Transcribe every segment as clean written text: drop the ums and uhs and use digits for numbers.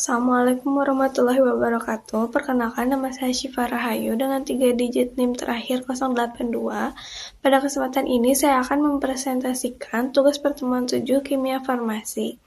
Assalamualaikum warahmatullahi wabarakatuh. Perkenalkan, nama saya Syifa Rahayu dengan 3 digit NIM terakhir 082. Pada kesempatan ini saya akan mempresentasikan tugas pertemuan 7 kimia farmasi.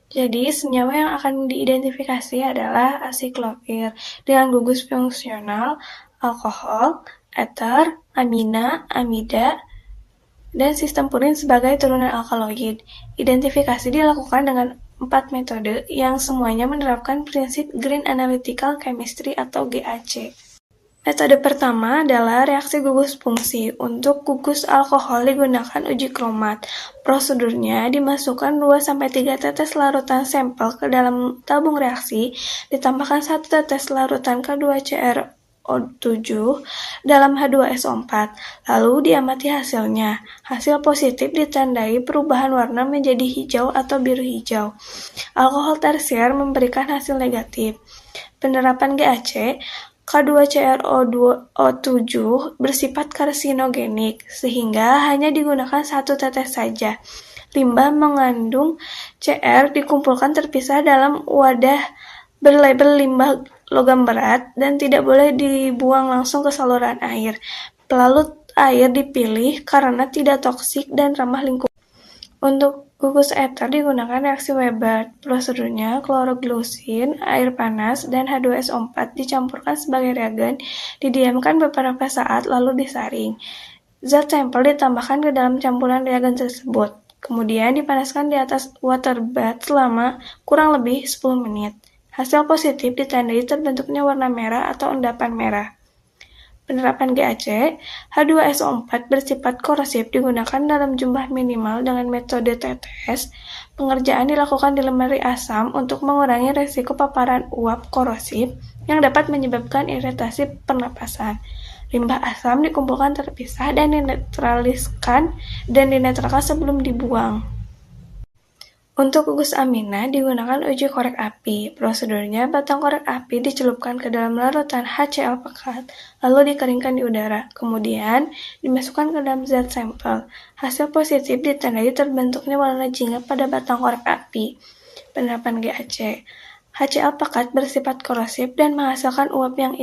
Jadi, senyawa yang akan diidentifikasi adalah asiklofir dengan gugus fungsional alkohol, eter, amina, amida, dan sistem purin sebagai turunan alkaloid. Identifikasi dilakukan dengan 4 metode yang semuanya menerapkan prinsip Green Analytical Chemistry atau GAC. Metode pertama adalah reaksi gugus fungsi. Untuk gugus alkohol digunakan uji kromat. Prosedurnya dimasukkan 2-3 tetes larutan sampel ke dalam tabung reaksi, ditambahkan 1 tetes larutan K2CrO7 dalam H2SO4, lalu diamati hasilnya. Hasil positif ditandai perubahan warna menjadi hijau atau biru hijau. Alkohol tersier memberikan hasil negatif. Penerapan GAC, K2CrO7 bersifat karsinogenik, sehingga hanya digunakan 1 tetes saja. Limbah mengandung Cr dikumpulkan terpisah dalam wadah berlabel limbah logam berat dan tidak boleh dibuang langsung ke saluran air. Pelalut air dipilih karena tidak toksik dan ramah lingkungan. Untuk gugus eter digunakan reaksi Weber. Prosedurnya, kloroglusin, air panas, dan H2SO4 dicampurkan sebagai reagen, didiamkan beberapa saat lalu disaring. Zat sampel ditambahkan ke dalam campuran reagen tersebut. Kemudian dipanaskan di atas water bath selama kurang lebih 10 menit. Hasil positif ditandai terbentuknya warna merah atau endapan merah. Penerapan GAC, H2SO4 bersifat korosif digunakan dalam jumlah minimal dengan metode tetes. Pengerjaan dilakukan di lemari asam untuk mengurangi risiko paparan uap korosif yang dapat menyebabkan iritasi pernapasan. Limbah asam dikumpulkan terpisah dan dinetralkan sebelum dibuang. Untuk gugus amina digunakan uji korek api. Prosedurnya, batang korek api dicelupkan ke dalam larutan HCl pekat, lalu dikeringkan di udara. Kemudian, dimasukkan ke dalam zat sampel. Hasil positif ditandai terbentuknya warna jingga pada batang korek api. Penerapan GAC. HCl pekat bersifat korosif dan menghasilkan uap yang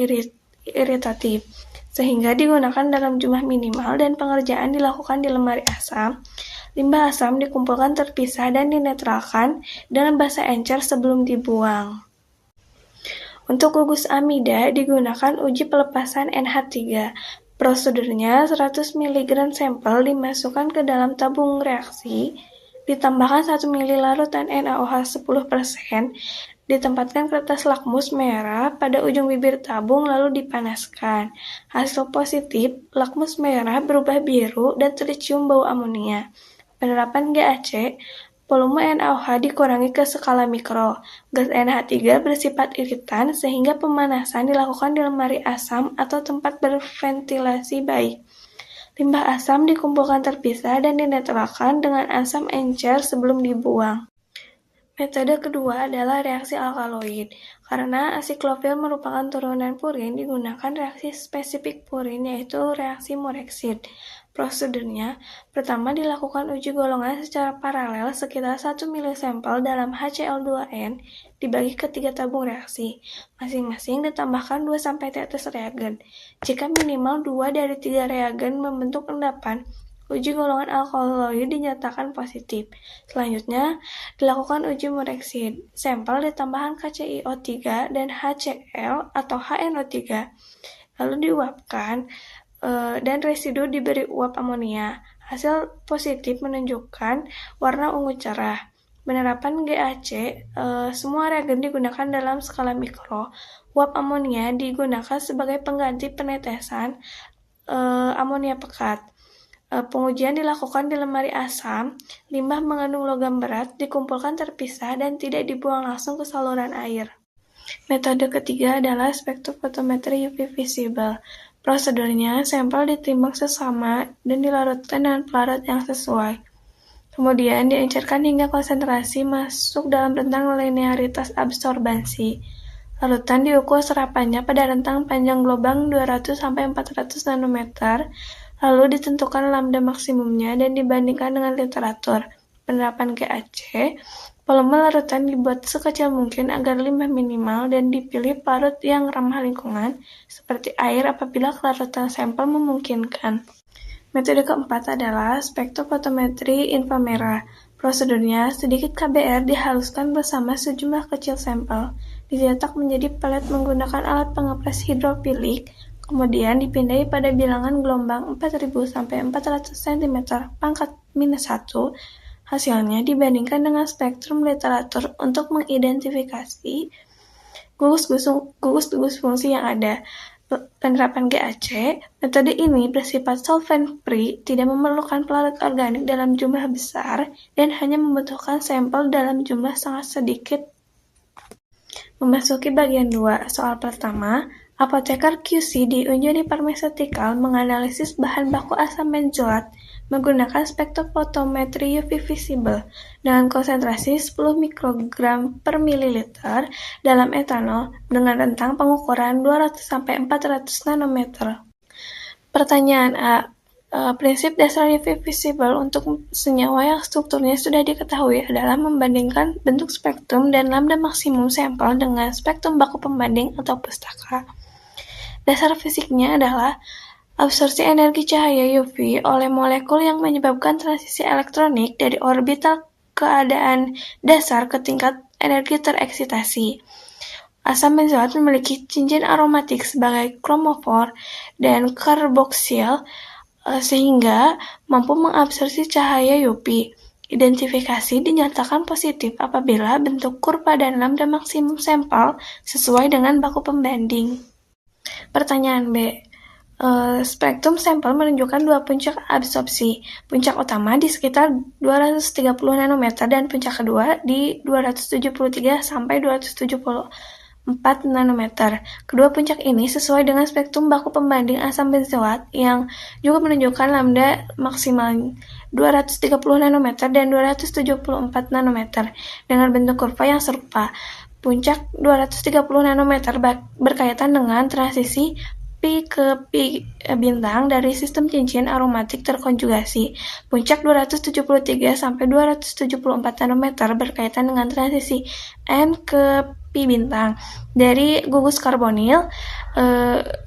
iritatif, sehingga digunakan dalam jumlah minimal dan pengerjaan dilakukan di lemari asam. Limbah asam dikumpulkan terpisah dan dinetralkan dengan basa encer sebelum dibuang. Untuk gugus amida digunakan uji pelepasan NH3. Prosedurnya, 100 mg sampel dimasukkan ke dalam tabung reaksi, ditambahkan 1 ml larutan NaOH 10%, ditempatkan kertas lakmus merah pada ujung bibir tabung lalu dipanaskan. Hasil positif, lakmus merah berubah biru dan tercium bau amonia. Penerapan GAC, volume NaOH dikurangi ke skala mikro. Gas NH3 bersifat iritan sehingga pemanasan dilakukan di lemari asam atau tempat berventilasi baik. Limbah asam dikumpulkan terpisah dan dinetralkan dengan asam encer sebelum dibuang. Metode kedua adalah reaksi alkaloid. Karena asiklofir merupakan turunan purin, digunakan reaksi spesifik purin yaitu reaksi Morexit. Prosedurnya, pertama dilakukan uji golongan secara paralel sekitar 1 ml sampel dalam HCl2N dibagi ke 3 tabung reaksi. Masing-masing ditambahkan 2-3 tetes reagen. Jika minimal 2 dari 3 reagen membentuk endapan, uji golongan alkaloid dinyatakan positif. Selanjutnya, dilakukan uji Morexit. Sampel ditambahkan KCiO3 dan HCl atau HNO3, lalu diuapkan dan residu diberi uap amonia. Hasil positif menunjukkan warna ungu cerah. Penerapan GAC, semua reagen digunakan dalam skala mikro. Uap amonia digunakan sebagai pengganti penetesan amonia pekat. Pengujian dilakukan di lemari asam. Limbah mengandung logam berat dikumpulkan terpisah dan tidak dibuang langsung ke saluran air. Metode ketiga adalah spektrofotometri UV visible. Prosedurnya, sampel ditimbang sesama dan dilarutkan dengan pelarut yang sesuai. Kemudian diencerkan hingga konsentrasi masuk dalam rentang linearitas absorbansi. Larutan diukur serapannya pada rentang panjang gelombang 200-400 nanometer, lalu ditentukan lambda maksimumnya dan dibandingkan dengan literatur. Penerapan GAC, Volume larutan dibuat sekecil mungkin agar limbah minimal dan dipilih parut yang ramah lingkungan, seperti air apabila kelarutan sampel memungkinkan. Metode keempat adalah spektrofotometri inframerah. Prosedurnya, sedikit KBR dihaluskan bersama sejumlah kecil sampel, dicetak menjadi pelet menggunakan alat pengepres hidrofilik, kemudian dipindai pada bilangan gelombang 4000 sampai 400 cm pangkat -1. Hasilnya dibandingkan dengan spektrum literatur untuk mengidentifikasi gugus-gugus fungsi yang ada. Penerapan GAC, metode ini bersifat solvent-free, tidak memerlukan pelarut organik dalam jumlah besar, dan hanya membutuhkan sampel dalam jumlah sangat sedikit. Memasuki bagian 2, soal pertama, apoteker QC di Unjuri Pharmaceutical menganalisis bahan baku asam benzoat menggunakan spektrofotometri UV visible dengan konsentrasi 10 mikrogram per mililiter dalam etanol dengan rentang pengukuran 200-400 nanometer. Pertanyaan A. Prinsip dasar UV visible untuk senyawa yang strukturnya sudah diketahui adalah membandingkan bentuk spektrum dan lambda maksimum sampel dengan spektrum baku pembanding atau pustaka. Dasar fisiknya adalah absorpsi energi cahaya UV oleh molekul yang menyebabkan transisi elektronik dari orbital keadaan dasar ke tingkat energi tereksitasi. Asam benzoat memiliki cincin aromatik sebagai kromofor dan karboksil sehingga mampu mengabsorpsi cahaya UV. Identifikasi dinyatakan positif apabila bentuk kurva dan lambda maksimum sampel sesuai dengan baku pembanding. Pertanyaan B. Spektrum sampel menunjukkan dua puncak absorpsi. Puncak utama di sekitar 230 nanometer dan puncak kedua di 273 sampai 274 nanometer. Kedua puncak ini sesuai dengan spektrum baku pembanding asam benzoat yang juga menunjukkan lambda maksimal 230 nanometer dan 274 nanometer dengan bentuk kurva yang serupa. Puncak 230 nanometer berkaitan dengan transisi pi ke pi bintang dari sistem cincin aromatik terkonjugasi. Puncak 273 sampai 274 nanometer berkaitan dengan transisi N ke pi bintang dari gugus karbonil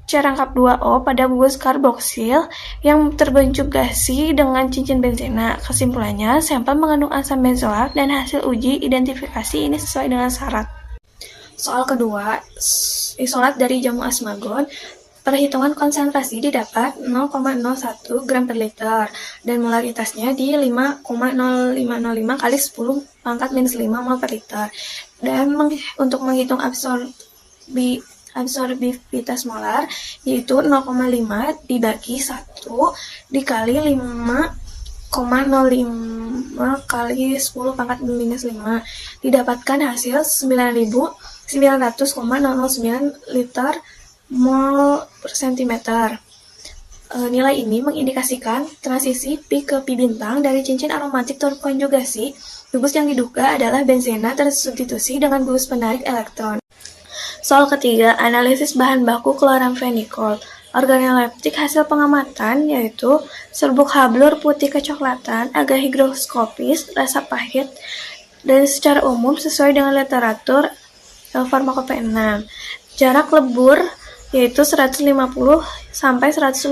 C-rangkap 2O pada gugus karboksil yang terkonjugasi dengan cincin benzena. Kesimpulannya, sampel mengandung asam benzoat dan hasil uji identifikasi ini sesuai dengan syarat. Soal kedua, isolat dari jamu asmagon. Perhitungan konsentrasi didapat 0,01 gram per liter dan molaritasnya di 5,0505 kali 10 pangkat minus 5 mol per liter. Dan untuk menghitung absorbivitas molar yaitu 0,5 dibagi 1 dikali 5,05 kali 10 pangkat minus 5 didapatkan hasil 9.900,009 liter mol per sentimeter. Nilai ini mengindikasikan transisi pi ke pi bintang dari cincin aromatik terkonjugasi. Gugus yang diduga adalah benzena tersubstitusi dengan gugus penarik elektron. Soal ketiga, analisis bahan baku kloramfenikol. Organoleptik hasil pengamatan yaitu serbuk hablur putih kecoklatan, agak higroskopis, rasa pahit, dan secara umum sesuai dengan literatur farmakope 6. Jarak lebur yaitu 150 sampai 151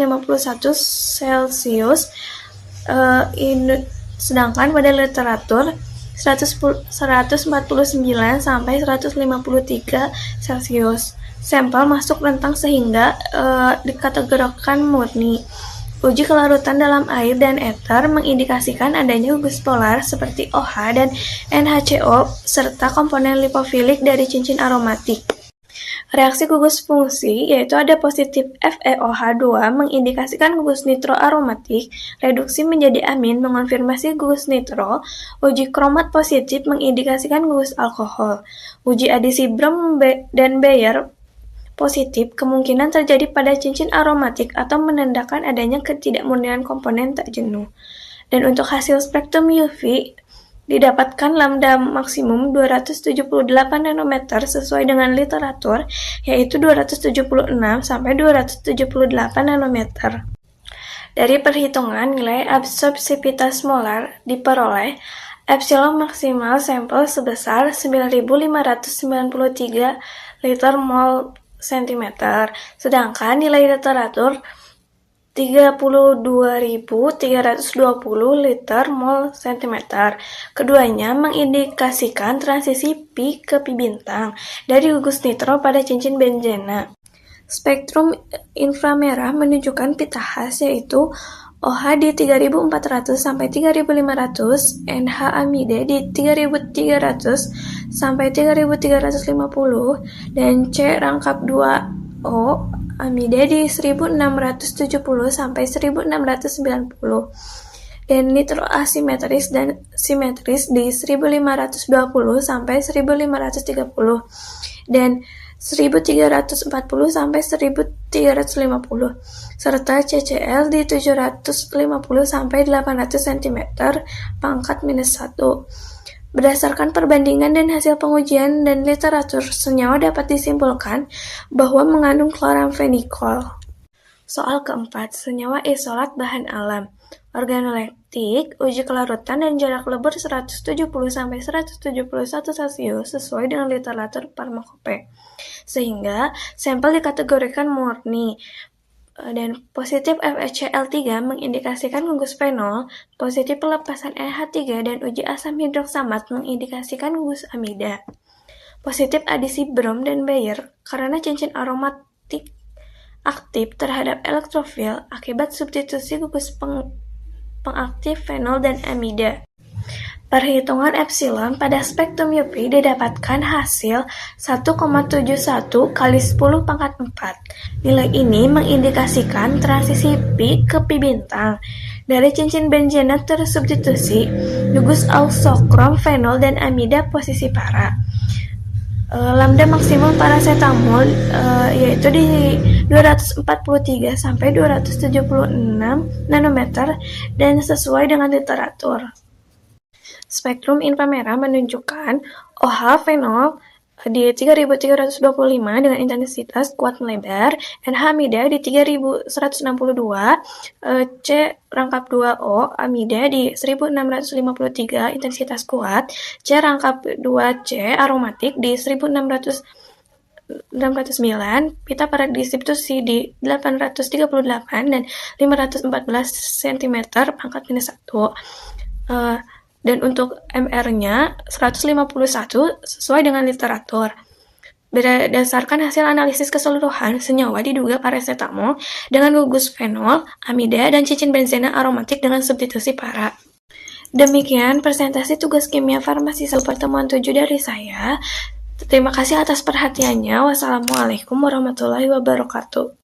Celcius, sedangkan pada literatur 149 sampai 153 Celcius. Sampel masuk rentang sehingga dikategorikan murni. Uji kelarutan dalam air dan ether mengindikasikan adanya gugus polar seperti OH dan NHCO serta komponen lipofilik dari cincin aromatik. Reaksi gugus fungsi yaitu ada positif FeOH2 mengindikasikan gugus nitroaromatik, reduksi menjadi amin mengonfirmasi gugus nitro, uji kromat positif mengindikasikan gugus alkohol, uji adisi Brom dan Bayer positif kemungkinan terjadi pada cincin aromatik atau menandakan adanya ketidakmurnian komponen tak jenuh. Dan untuk hasil spektrum UV didapatkan lambda maksimum 278 nanometer sesuai dengan literatur, yaitu 276 sampai 278 nanometer. Dari perhitungan nilai absorpsivitas molar diperoleh Epsilon maksimal sampel sebesar 9.593 liter mol cm, sedangkan nilai literatur 32.320 liter mol cm. Keduanya mengindikasikan transisi pi ke pi bintang dari gugus nitro pada cincin benzena. Spektrum inframerah menunjukkan pita khas yaitu OH di 3400 sampai 3500, NH amide di 3300 sampai 3350, dan C rangkap 2O amide di 1670 sampai 1690, dan nitro asimetris dan simetris di 1520 sampai 1530, dan 1340 sampai 1350, serta CCl di 750 sampai 800 cm pangkat -1. Berdasarkan perbandingan dan hasil pengujian dan literatur, senyawa dapat disimpulkan bahwa mengandung chloramphenicol. Soal keempat, senyawa isolat bahan alam. Organoleptik, uji kelarutan dan jarak lebur 170–171 Celcius sesuai dengan literatur farmakope. Sehingga sampel dikategorikan murni. Dan positif FeCl3 mengindikasikan gugus fenol, positif pelepasan NH3 dan uji asam hidroksamat mengindikasikan gugus amida. Positif adisi brom dan Bayer karena cincin aromatik aktif terhadap elektrofil akibat substitusi gugus pengaktif fenol dan amida. Perhitungan epsilon pada spektrum UV didapatkan hasil 1,71 kali 10 pangkat 4. Nilai ini mengindikasikan transisi pi ke pi bintang dari cincin benzena tersubstitusi gugus auxokrom, fenol, dan amida posisi para. Lambda maksimum paracetamol yaitu di 243 sampai 276 nanometer dan sesuai dengan literatur. Spektrum inframerah menunjukkan OH fenol di 3325 dengan intensitas kuat melebar, NH amida di 3162, C rangkap 2O amida di 1653 intensitas kuat, C rangkap 2C aromatik di 1609, pita pada distribusi di 838 dan 514 cm pangkat -1. Dan untuk MR-nya 151 sesuai dengan literatur. Berdasarkan hasil analisis keseluruhan, senyawa diduga paracetamol dengan gugus fenol, amida, dan cincin benzena aromatik dengan substitusi para. Demikian presentasi tugas kimia farmasi pertemuan 7 dari saya. Terima kasih atas perhatiannya. Wassalamualaikum warahmatullahi wabarakatuh.